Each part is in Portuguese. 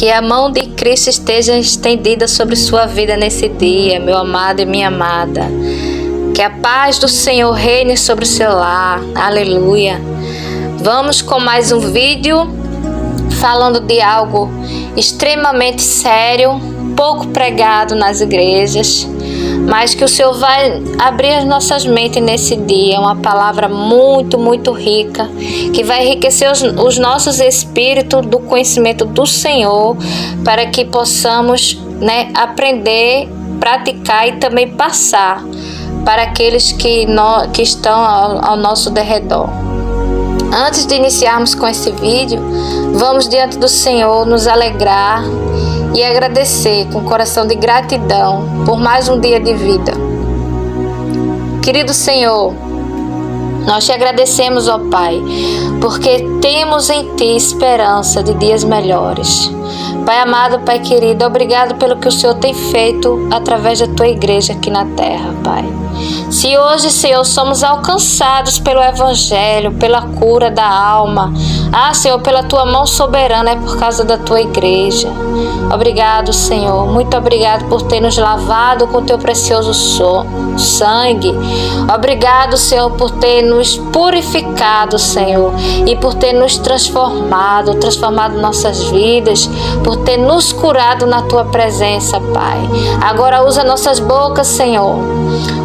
Que a mão de Cristo esteja estendida sobre sua vida nesse dia, meu amado e minha amada. Que a paz do Senhor reine sobre o seu lar. Aleluia. Vamos com mais um vídeo falando de algo extremamente sério, pouco pregado nas igrejas, mas que o Senhor vai abrir as nossas mentes nesse dia. Uma palavra muito, muito rica, que vai enriquecer os nossos espíritos do conhecimento do Senhor, para que possamos, aprender, praticar e também passar para aqueles que estão ao nosso derredor. Antes de iniciarmos com esse vídeo, vamos diante do Senhor nos alegrar e agradecer com coração de gratidão por mais um dia de vida. Querido Senhor, nós te agradecemos, ó Pai, porque temos em Ti esperança de dias melhores. Pai amado, Pai querido, obrigado pelo que o Senhor tem feito através da Tua igreja aqui na terra, Pai. Se hoje, Senhor, somos alcançados pelo Evangelho, pela cura da alma, Senhor, pela Tua mão soberana, é por causa da Tua igreja. Obrigado, Senhor. Muito obrigado por ter nos lavado com Teu precioso sangue. Obrigado, Senhor, por ter nos purificado, Senhor, e por ter nos transformado nossas vidas, por ter nos curado na Tua presença, Pai. Agora usa nossas bocas, Senhor.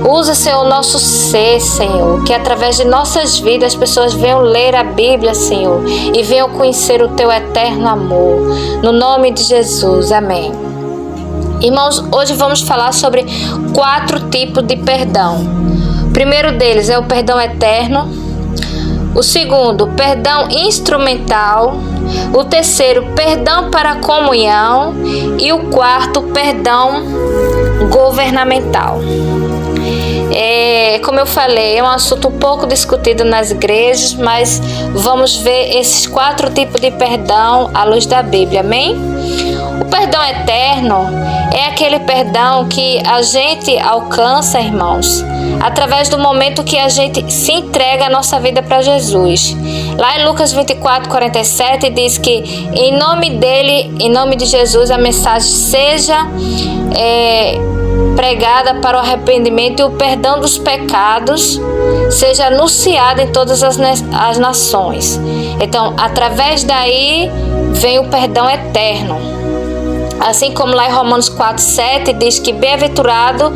Usa, Senhor, o nosso ser, Senhor, que através de nossas vidas as pessoas venham ler a Bíblia, Senhor, e venham conhecer o Teu eterno amor. No nome de Jesus, amém. Irmãos, hoje vamos falar sobre 4 tipos de perdão. O primeiro deles é o perdão eterno. O segundo, o perdão instrumental. O terceiro, perdão para a comunhão. E o quarto, perdão governamental. Como eu falei, é um assunto um pouco discutido nas igrejas, mas vamos ver esses 4 tipos de perdão à luz da Bíblia, amém? O perdão eterno é aquele perdão que a gente alcança, irmãos, através do momento que a gente se entrega a nossa vida para Jesus. Lá em Lucas 24:47 diz que em nome dele, em nome de Jesus, a mensagem seja pregada para o arrependimento e o perdão dos pecados seja anunciada em todas as nações. Então, através daí vem o perdão eterno. Assim como lá em Romanos 4:7 diz que bem-aventurado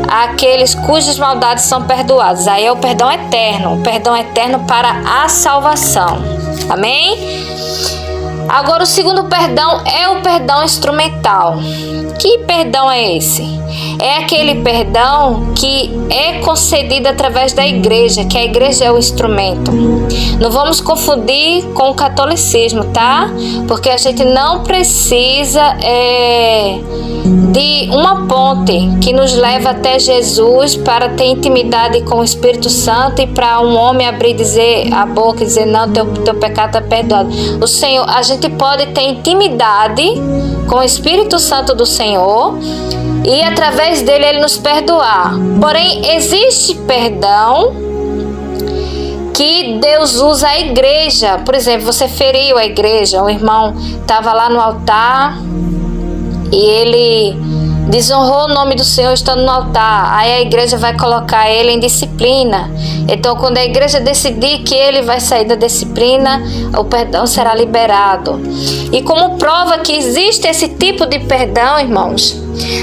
aqueles cujas maldades são perdoadas. Aí é o perdão eterno para a salvação. Amém? Agora o segundo perdão é o perdão instrumental. Que perdão é esse? É aquele perdão que é concedido através da igreja, que a igreja é o instrumento. Não vamos confundir com o catolicismo, tá? Porque a gente não precisa de uma ponte que nos leva até Jesus para ter intimidade com o Espírito Santo e para um homem abrir dizer a boca e dizer, não, teu pecado está perdoado. O Senhor, a gente pode ter intimidade com o Espírito Santo do Senhor e através dele ele nos perdoar. Porém, existe perdão que Deus usa a igreja. Por exemplo, você feriu a igreja, o irmão estava lá no altar e ele desonrou o nome do Senhor estando no altar. Aí a igreja vai colocar ele em disciplina. Então, quando a igreja decidir que ele vai sair da disciplina, o perdão será liberado. E como prova que existe esse tipo de perdão, irmãos,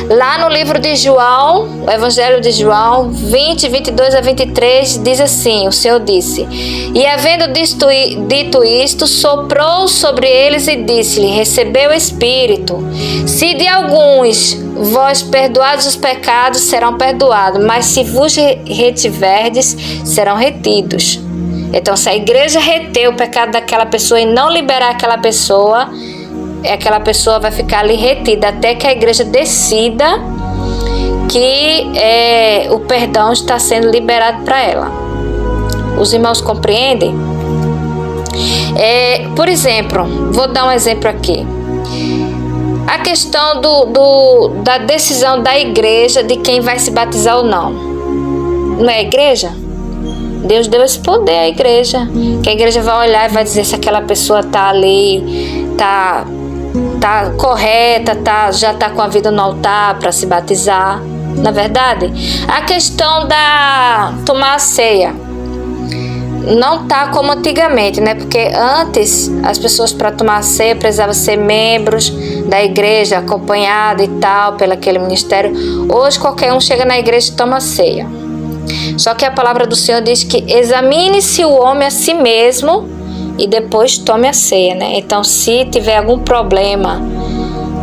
lá no livro de João, o Evangelho de João 20, 22 a 23, diz assim, o Senhor disse, e havendo dito isto, soprou sobre eles e disse-lhe, recebeu o Espírito. Se de alguns vós perdoados os pecados, serão perdoados, mas se vos retiverdes, serão retidos. Então, se a igreja reter o pecado daquela pessoa e não liberar aquela pessoa vai ficar ali retida até que a igreja decida que o perdão está sendo liberado para ela. Os irmãos compreendem? Por exemplo, vou dar um exemplo aqui. A questão da decisão da igreja de quem vai se batizar ou não. Não é a igreja? Deus deu esse poder à igreja. Que a igreja vai olhar e vai dizer se aquela pessoa está ali, tá tá correta, já tá com a vida no altar para se batizar. Na verdade, a questão da tomar a ceia não tá como antigamente, né? Porque antes as pessoas para tomar a ceia precisavam ser membros da igreja, acompanhado e tal pelo aquele ministério. Hoje qualquer um chega na igreja e toma a ceia. Só que a palavra do Senhor diz que examine-se o homem a si mesmo e depois tome a ceia, né? Então, se tiver algum problema,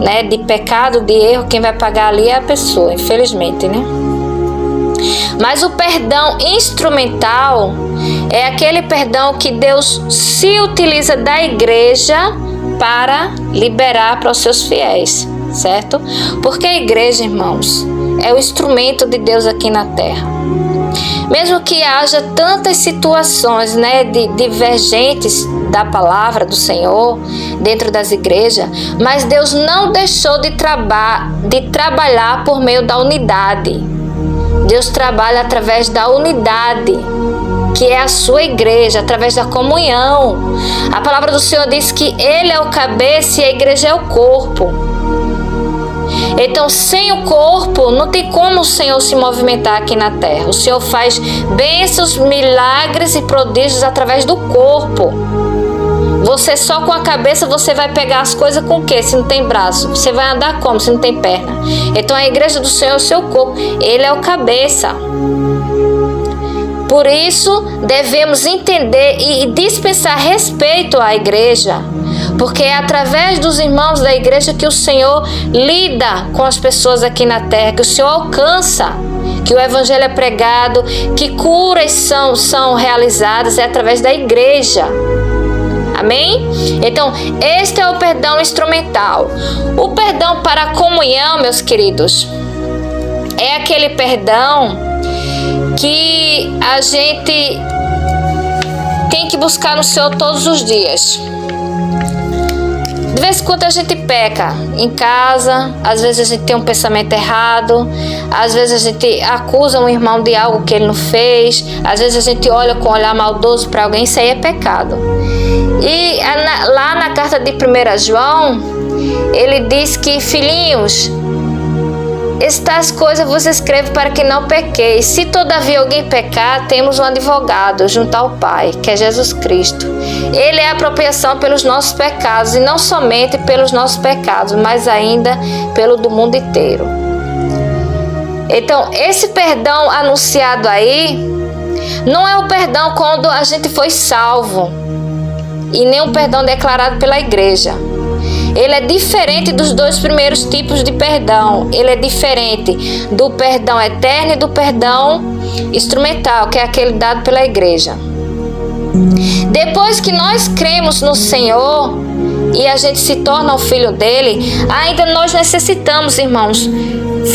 né, de pecado, de erro, quem vai pagar ali é a pessoa, infelizmente, né? Mas o perdão instrumental é aquele perdão que Deus se utiliza da igreja para liberar para os seus fiéis, certo? Porque a igreja, irmãos, é o instrumento de Deus aqui na terra. Mesmo que haja tantas situações, né, divergentes da palavra do Senhor dentro das igrejas, mas Deus não deixou de trabalhar por meio da unidade. Deus trabalha através da unidade, que é a sua igreja, através da comunhão. A palavra do Senhor diz que Ele é o cabeça e a igreja é o corpo. Então, sem o corpo, não tem como o Senhor se movimentar aqui na terra. O Senhor faz bênçãos, milagres e prodígios através do corpo. Você só com a cabeça, você vai pegar as coisas com o quê? Se não tem braço. Você vai andar como? Se não tem perna. Então, a igreja do Senhor é o seu corpo. Ele é o cabeça. Por isso, devemos entender e dispensar respeito à igreja. Porque é através dos irmãos da igreja que o Senhor lida com as pessoas aqui na terra, que o Senhor alcança, que o evangelho é pregado, que curas são realizadas, é através da igreja. Amém? Então, este é o perdão instrumental. O perdão para a comunhão, meus queridos, é aquele perdão que a gente tem que buscar no Senhor todos os dias. De vez em quando a gente peca em casa, às vezes a gente tem um pensamento errado, às vezes a gente acusa um irmão de algo que ele não fez, às vezes a gente olha com um olhar maldoso para alguém, isso aí é pecado. E lá na carta de 1 João, ele diz que, filhinhos, estas coisas vos escrevo para que não pequeis. Se todavia alguém pecar, temos um advogado junto ao Pai, que é Jesus Cristo. Ele é a apropriação pelos nossos pecados, e não somente pelos nossos pecados, mas ainda pelo do mundo inteiro. Então, esse perdão anunciado aí, não é o perdão quando a gente foi salvo, e nem o perdão declarado pela igreja. Ele é diferente dos dois primeiros tipos de perdão. Ele é diferente do perdão eterno e do perdão instrumental, que é aquele dado pela igreja. Depois que nós cremos no Senhor e a gente se torna o filho dele, ainda nós necessitamos, irmãos,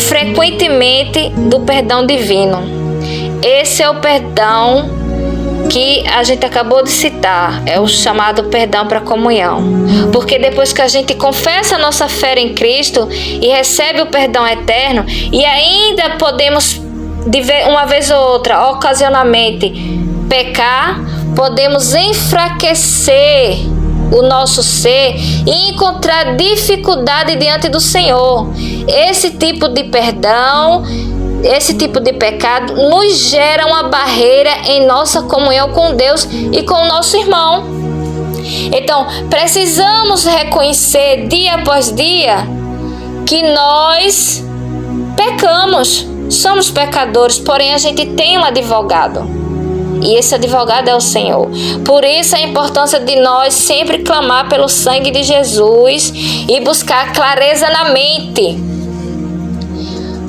frequentemente do perdão divino. Esse é o perdão que a gente acabou de citar, é o chamado perdão para comunhão. Porque depois que a gente confessa a nossa fé em Cristo e recebe o perdão eterno, e ainda podemos, uma vez ou outra, ocasionalmente, pecar, podemos enfraquecer o nosso ser e encontrar dificuldade diante do Senhor. Esse tipo de perdão, esse tipo de pecado nos gera uma barreira em nossa comunhão com Deus e com o nosso irmão. Então, precisamos reconhecer dia após dia que nós pecamos, somos pecadores, porém a gente tem um advogado. E esse advogado é o Senhor. Por isso a importância de nós sempre clamar pelo sangue de Jesus e buscar clareza na mente.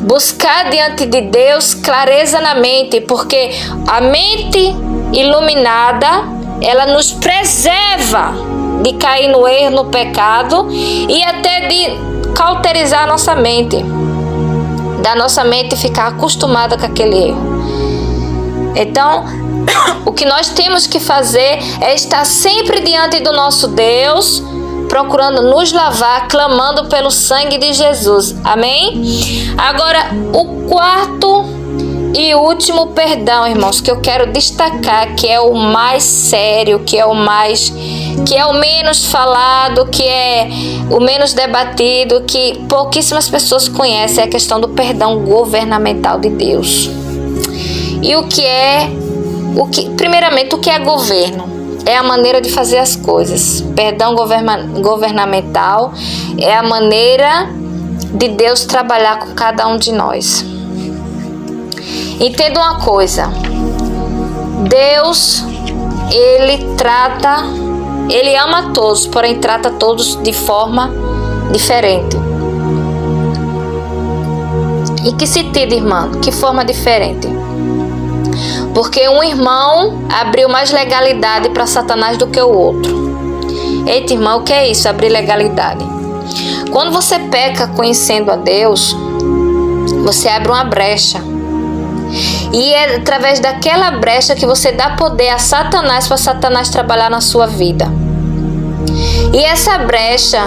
Buscar diante de Deus clareza na mente, porque a mente iluminada, ela nos preserva de cair no erro, no pecado, e até de cauterizar a nossa mente, da nossa mente ficar acostumada com aquele erro. Então, o que nós temos que fazer é estar sempre diante do nosso Deus, procurando nos lavar, clamando pelo sangue de Jesus. Amém? Agora, o quarto e último perdão, irmãos, que eu quero destacar, que é o mais sério, que é o menos falado, que é o menos debatido, que pouquíssimas pessoas conhecem, é a questão do perdão governamental de Deus. E primeiramente, o que é governo? É a maneira de fazer as coisas. Perdão governamental é a maneira de Deus trabalhar com cada um de nós. Entenda uma coisa, Deus, Ele ama todos, porém trata todos de forma diferente. Em que sentido, irmã? Que forma diferente? Porque um irmão abriu mais legalidade para Satanás do que o outro. Eita, irmão, o que é isso? Abrir legalidade. Quando você peca conhecendo a Deus, você abre uma brecha. E é através daquela brecha que você dá poder a Satanás para Satanás trabalhar na sua vida. E essa brecha,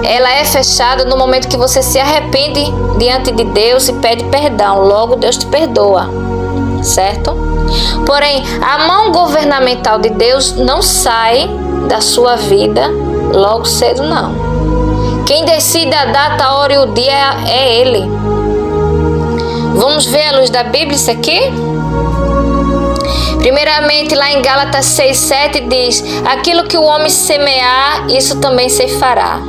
ela é fechada no momento que você se arrepende diante de Deus e pede perdão. Logo, Deus te perdoa, certo? Porém, a mão governamental de Deus não sai da sua vida logo cedo, não. Quem decide a data, a hora e o dia é Ele. Vamos ver à luz da Bíblia isso aqui? Primeiramente, lá em Gálatas 6:7 diz: aquilo que o homem semear, isso também se fará.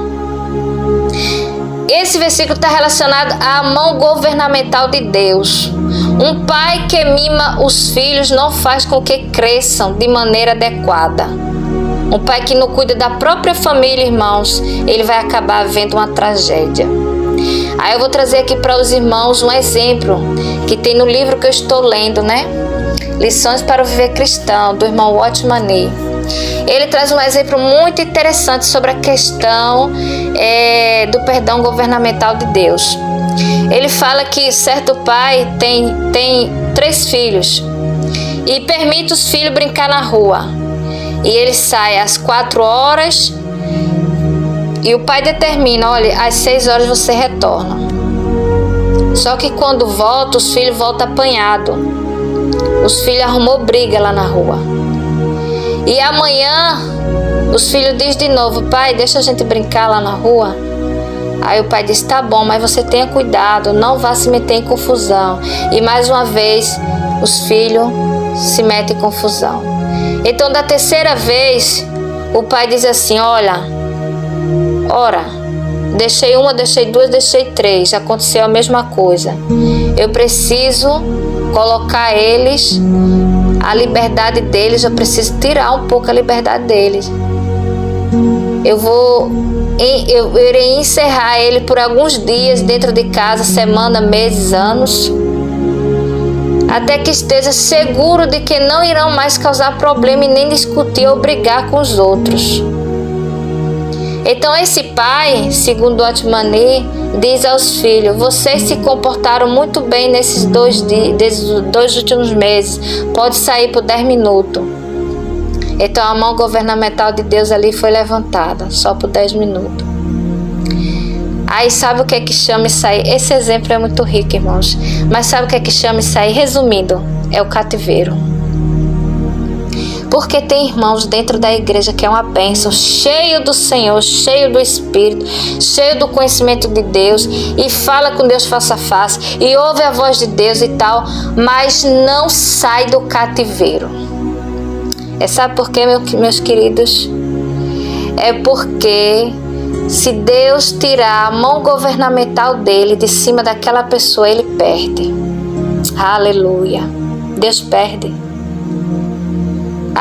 Esse versículo está relacionado à mão governamental de Deus. Um pai que mima os filhos não faz com que cresçam de maneira adequada. Um pai que não cuida da própria família, irmãos, ele vai acabar vendo uma tragédia. Aí eu vou trazer aqui para os irmãos um exemplo que tem no livro que eu estou lendo, né? Lições para o Viver Cristão, do irmão Watchman. Ele traz um exemplo muito interessante sobre a questão do perdão governamental de Deus. Ele fala que certo pai tem 3 filhos e permite os filhos brincar na rua. E ele sai às 4 horas e o pai determina: olha, às 6 horas você retorna. Só que quando volta, os filhos voltam apanhados. Os filhos arrumou briga lá na rua. E amanhã os filhos dizem de novo: pai, deixa a gente brincar lá na rua. Aí o pai diz: tá bom, mas você tenha cuidado, não vá se meter em confusão. E mais uma vez os filhos se metem em confusão. Então, da terceira vez, o pai diz assim: ora, deixei 1, deixei 2, deixei 3, já aconteceu a mesma coisa. Eu preciso colocar eles, a liberdade deles, eu preciso tirar um pouco a liberdade deles. Eu irei encerrar ele por alguns dias dentro de casa, semana, meses, anos, até que esteja seguro de que não irão mais causar problema e nem discutir ou brigar com os outros. Então esse pai, segundo Watchman, diz aos filhos: vocês se comportaram muito bem nesses 2 últimos meses, pode sair por 10 minutos. Então a mão governamental de Deus ali foi levantada, só por 10 minutos. Aí sabe o que é que chama isso aí? Esse exemplo é muito rico, irmãos. Mas sabe o que é que chama isso aí? Resumindo, é o cativeiro. Porque tem irmãos dentro da igreja que é uma bênção, cheio do Senhor, cheio do Espírito, cheio do conhecimento de Deus, e fala com Deus face a face, e ouve a voz de Deus e tal, mas não sai do cativeiro. Sabe por quê, meus queridos? É porque se Deus tirar a mão governamental dele de cima daquela pessoa, ele perde. Aleluia. Deus perde.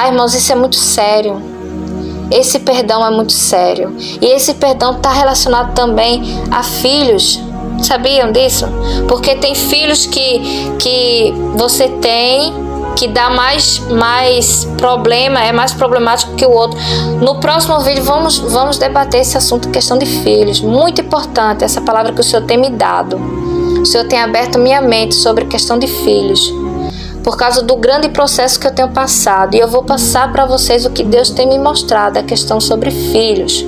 Irmãos, isso é muito sério. Esse perdão é muito sério. E esse perdão está relacionado também a filhos. Sabiam disso? Porque tem filhos que você tem que dá mais problema, é mais problemático que o outro. No próximo vídeo vamos debater esse assunto, questão de filhos. Muito importante essa palavra que o Senhor tem me dado. O Senhor tem aberto minha mente sobre a questão de filhos, por causa do grande processo que eu tenho passado. E eu vou passar para vocês o que Deus tem me mostrado, a questão sobre filhos.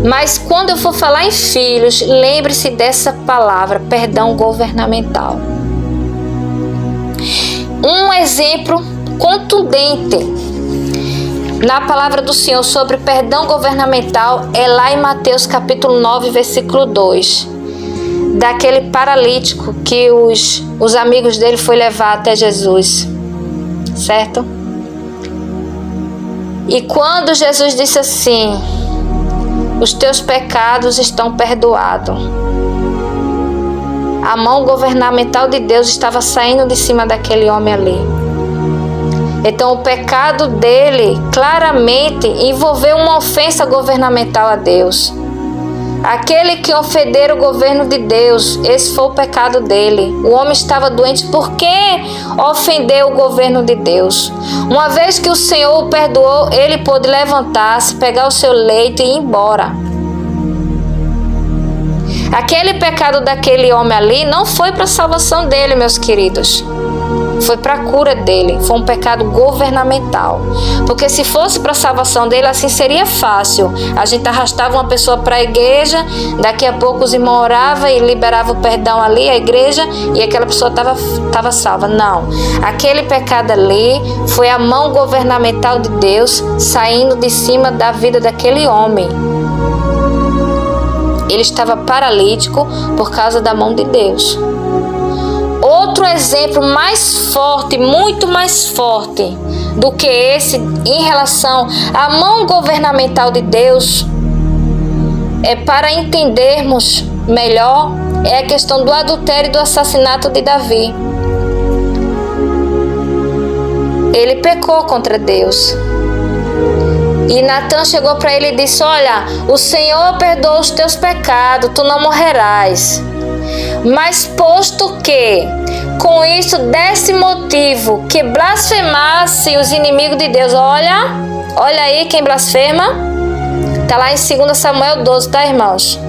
Mas quando eu for falar em filhos, lembre-se dessa palavra, perdão governamental. um exemplo contundente na palavra do Senhor sobre perdão governamental é lá em Mateus capítulo 9, versículo 2. Daquele paralítico que os amigos dele foi levar até Jesus. Certo? E quando Jesus disse assim: os teus pecados estão perdoados, a mão governamental de Deus estava saindo de cima daquele homem ali. Então o pecado dele claramente envolveu uma ofensa governamental a Deus. Aquele que ofender o governo de Deus, esse foi o pecado dele. O homem estava doente porque ofendeu o governo de Deus. Uma vez que o Senhor o perdoou, ele pôde levantar-se, pegar o seu leito e ir embora. Aquele pecado daquele homem ali não foi para a salvação dele, meus queridos. Foi para a cura dele. Foi um pecado governamental. Porque se fosse para a salvação dele, assim seria fácil. A gente arrastava uma pessoa para a igreja, daqui a pouco os irmãos oravam e liberavam o perdão ali, a igreja, e aquela pessoa estava salva. Não. Aquele pecado ali foi a mão governamental de Deus saindo de cima da vida daquele homem. Ele estava paralítico por causa da mão de Deus. Outro exemplo mais forte, muito mais forte do que esse em relação à mão governamental de Deus, é para entendermos melhor, é a questão do adultério e do assassinato de Davi. Ele pecou contra Deus. E Natan chegou para ele e disse: olha, o Senhor perdoou os teus pecados, tu não morrerás. Mas posto que com isso desse motivo que blasfemasse os inimigos de Deus. Olha aí quem blasfema. Está lá em 2 Samuel 12, tá, irmãos?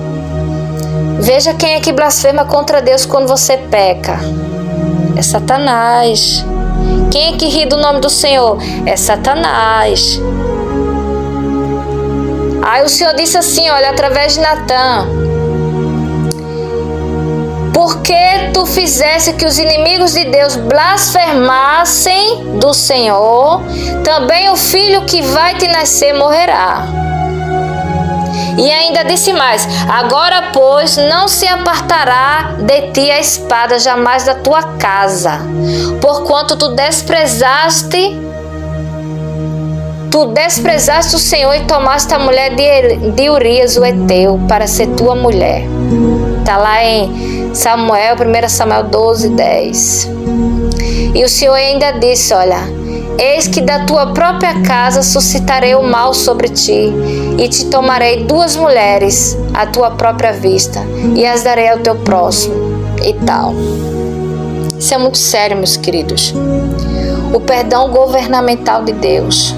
Veja quem é que blasfema contra Deus quando você peca. É Satanás. Quem é que ri do nome do Senhor? É Satanás. Aí o Senhor disse assim, olha, através de Natan: porque tu fizesse que os inimigos de Deus blasfemassem do Senhor, também o filho que vai te nascer morrerá. E ainda disse mais: agora, pois, não se apartará de ti a espada jamais da tua casa, porquanto tu desprezaste o Senhor e tomaste a mulher de Urias, o Heteu, para ser tua mulher. Está lá em 1 Samuel 12, 10. E o Senhor ainda disse, olha: eis que da tua própria casa suscitarei o mal sobre ti, e te tomarei 2 mulheres à tua própria vista, e as darei ao teu próximo, e tal. Isso é muito sério, meus queridos. O perdão governamental de Deus.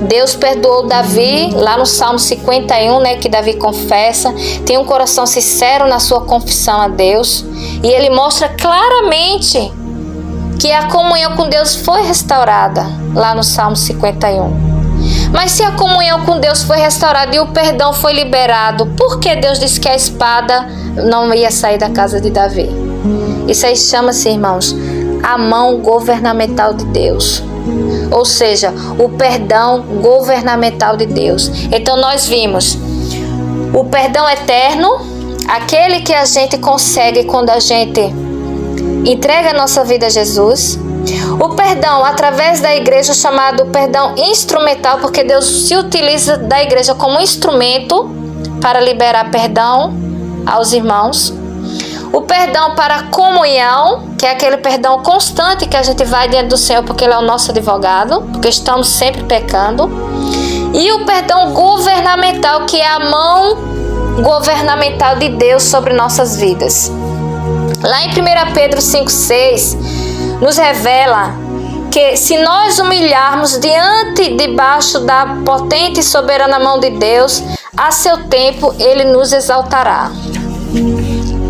Deus perdoou Davi, lá no Salmo 51, né, que Davi confessa, tem um coração sincero na sua confissão a Deus, e ele mostra claramente que a comunhão com Deus foi restaurada, lá no Salmo 51. Mas se a comunhão com Deus foi restaurada e o perdão foi liberado, por que Deus disse que a espada não ia sair da casa de Davi? Isso aí chama-se, irmãos, a mão governamental de Deus. Ou seja, o perdão governamental de Deus. Então nós vimos o perdão eterno, aquele que a gente consegue quando a gente entrega a nossa vida a Jesus. O perdão através da igreja, chamado perdão instrumental, porque Deus se utiliza da igreja como instrumento para liberar perdão aos irmãos. O perdão para a comunhão, que é aquele perdão constante que a gente vai diante do Senhor porque Ele é o nosso advogado, porque estamos sempre pecando. E o perdão governamental, que é a mão governamental de Deus sobre nossas vidas. Lá em 1 Pedro 5,6, nos revela que se nós humilharmos debaixo da potente e soberana mão de Deus, a seu tempo Ele nos exaltará.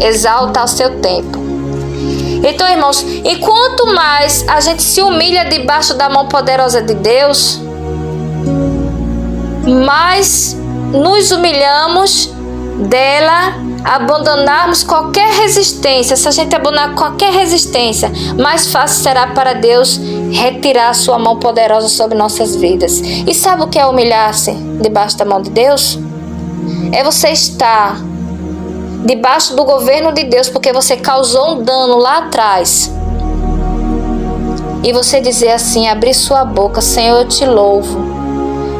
Exalta ao seu tempo. Então, irmãos, e quanto mais a gente se humilha debaixo da mão poderosa de Deus, mais nos humilhamos dela abandonarmos qualquer resistência, se a gente abandonar qualquer resistência, mais fácil será para Deus retirar a sua mão poderosa sobre nossas vidas. E sabe o que é humilhar-se debaixo da mão de Deus? É você estar debaixo do governo de Deus porque você causou um dano lá atrás. E você dizer assim, abrir sua boca: Senhor, eu te louvo.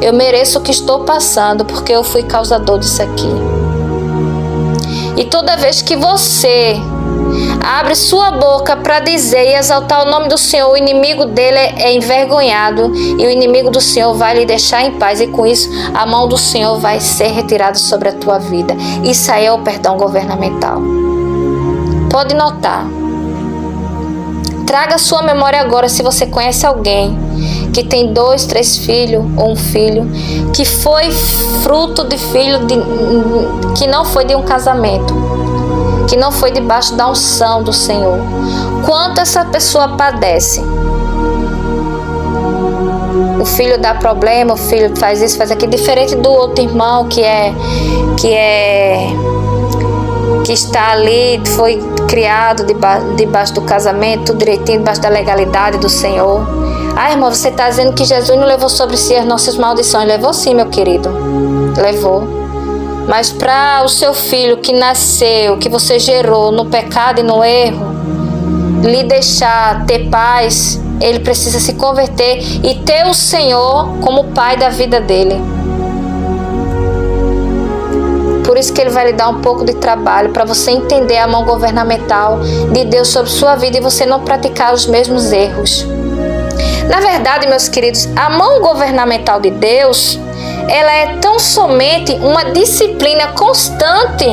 Eu mereço o que estou passando porque eu fui causador disso aqui. E toda vez que você abre sua boca para dizer e exaltar o nome do Senhor, o inimigo dele é envergonhado e o inimigo do Senhor vai lhe deixar em paz, e com isso a mão do Senhor vai ser retirada sobre a tua vida. Isso aí é o perdão governamental. Pode notar. Traga a sua memória agora, se você conhece alguém que tem 2, 3 filhos ou um filho que foi fruto de filho que não foi de um casamento, que não foi debaixo da unção do Senhor. Quanto essa pessoa padece. O filho dá problema, o filho faz isso, faz aquilo, diferente do outro irmão que está ali, foi criado debaixo do casamento, tudo direitinho, debaixo da legalidade do Senhor. Irmão, você está dizendo que Jesus não levou sobre si as nossas maldições? Levou sim, meu querido. Levou. Mas para o seu filho que nasceu, que você gerou no pecado e no erro, lhe deixar ter paz, ele precisa se converter e ter o Senhor como pai da vida dele. Por isso que ele vai lhe dar um pouco de trabalho para você entender a mão governamental de Deus sobre sua vida e você não praticar os mesmos erros. Na verdade, meus queridos, a mão governamental de Deus, ela é tão somente uma disciplina constante,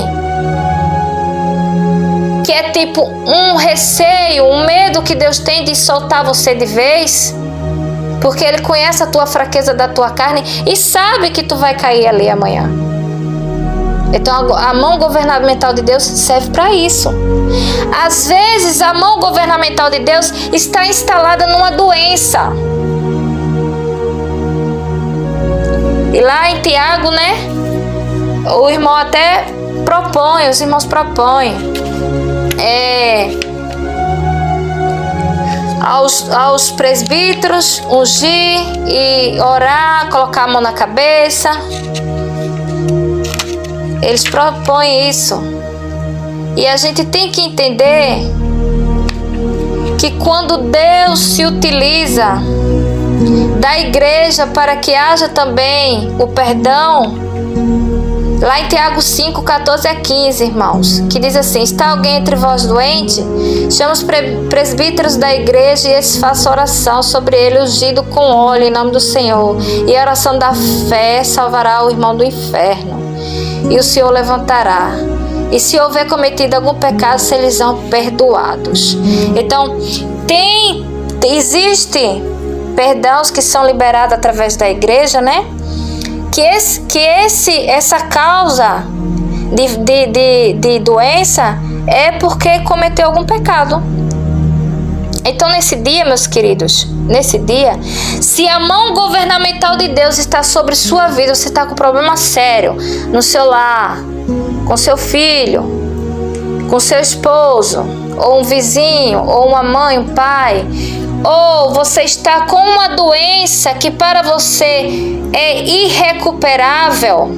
que é tipo um receio, um medo que Deus tem de soltar você de vez, porque Ele conhece a tua fraqueza da tua carne e sabe que tu vai cair ali amanhã. Então a mão governamental de Deus serve para isso. Às vezes a mão governamental de Deus está instalada numa doença. E lá em Tiago, né? O irmão até propõe, os irmãos propõem aos presbíteros ungir e orar, colocar a mão na cabeça. Eles propõem isso. E a gente tem que entender que quando Deus se utiliza da igreja para que haja também o perdão, lá em Tiago 5, 14 a 15, irmãos, que diz assim: está alguém entre vós doente? Chama os presbíteros da igreja e eles façam oração sobre ele, ungido com óleo em nome do Senhor. E a oração da fé salvará o irmão do inferno. E o Senhor levantará. E se houver cometido algum pecado, eles são perdoados. Então, existe perdãos que são liberados através da igreja, né? Essa causa de doença é porque cometeu algum pecado. Então, nesse dia, meus queridos, se a mão governamental de Deus está sobre sua vida, você está com um problema sério no seu lar, com seu filho, com seu esposo, ou um vizinho, ou uma mãe, um pai, ou você está com uma doença que para você é irrecuperável,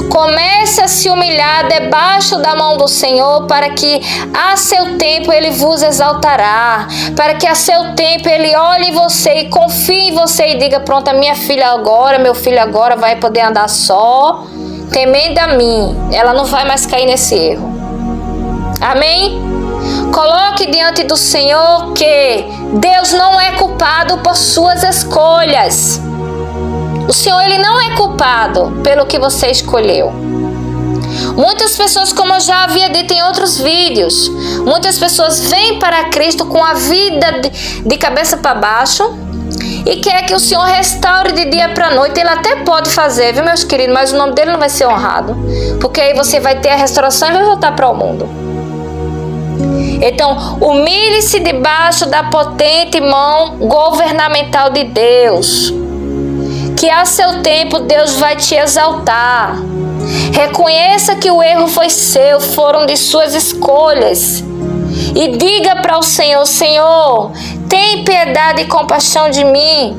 comece a se humilhar debaixo da mão do Senhor, para que a seu tempo Ele vos exaltará, para que a seu tempo Ele olhe em você e confie em você e diga: pronto, a minha filha agora, meu filho agora vai poder andar só, temendo a mim, ela não vai mais cair nesse erro. Amém? Coloque diante do Senhor que Deus não é culpado por suas escolhas. O Senhor, Ele não é culpado pelo que você escolheu. Muitas pessoas, como eu já havia dito em outros vídeos, muitas pessoas vêm para Cristo com a vida de cabeça para baixo e quer que o Senhor restaure de dia para noite. Ele até pode fazer, viu, meus queridos, mas o nome dele não vai ser honrado, porque aí você vai ter a restauração e vai voltar para o mundo. Então, humilhe-se debaixo da potente mão governamental de Deus, que a seu tempo Deus vai te exaltar. Reconheça que o erro foi seu, foram de suas escolhas. E diga para o Senhor: Senhor, tem piedade e compaixão de mim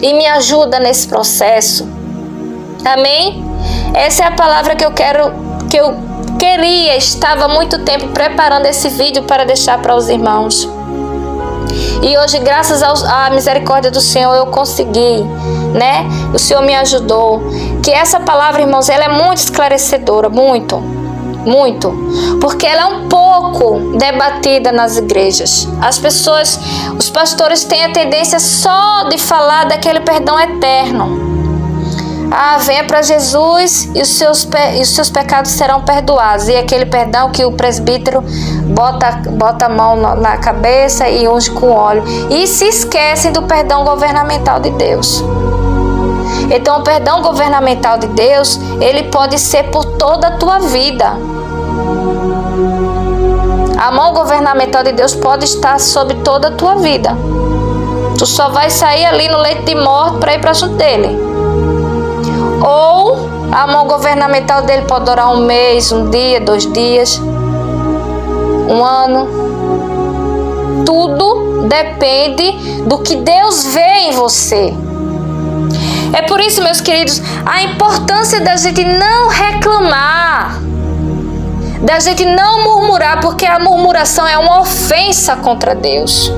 e me ajuda nesse processo. Amém? Essa é a palavra que eu queria, estava há muito tempo preparando esse vídeo para deixar para os irmãos. E hoje, graças à misericórdia do Senhor, eu consegui, né? O Senhor me ajudou. Que essa palavra, irmãos, ela é muito esclarecedora, muito. Porque ela é um pouco debatida nas igrejas. As pessoas, os pastores têm a tendência só de falar daquele perdão eterno. Venha para Jesus e os seus pecados serão perdoados. E aquele perdão que o presbítero bota a mão na cabeça e unge com óleo. E se esquecem do perdão governamental de Deus. Então, o perdão governamental de Deus, ele pode ser por toda a tua vida. A mão governamental de Deus pode estar sobre toda a tua vida. Tu só vai sair ali no leito de morte para ir para junto dele. Ou a mão governamental dele pode durar 1 mês, 1 dia, 2 dias, 1 ano. Tudo depende do que Deus vê em você. É por isso, meus queridos, a importância da gente não reclamar, da gente não murmurar, porque a murmuração é uma ofensa contra Deus.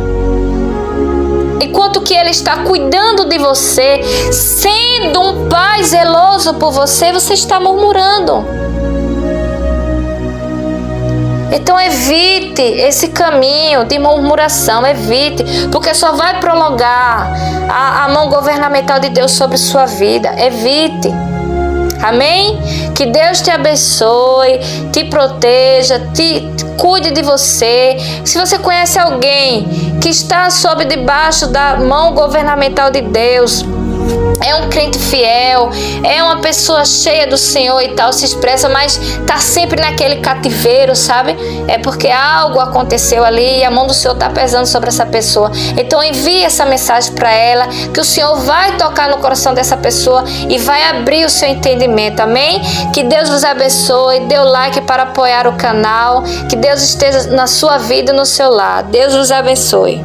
Enquanto que Ele está cuidando de você, sendo um Pai zeloso por você, você está murmurando. Então evite esse caminho de murmuração, evite, porque só vai prolongar a mão governamental de Deus sobre sua vida. Evite. Amém? Que Deus te abençoe, te proteja, cuide de você. Se você conhece alguém que está debaixo da mão governamental de Deus, é um crente fiel, é uma pessoa cheia do Senhor e tal, se expressa, mas está sempre naquele cativeiro, sabe? É porque algo aconteceu ali e a mão do Senhor está pesando sobre essa pessoa. Então envie essa mensagem para ela, que o Senhor vai tocar no coração dessa pessoa e vai abrir o seu entendimento, amém? Que Deus vos abençoe, dê o like para apoiar o canal, que Deus esteja na sua vida e no seu lar. Deus vos abençoe.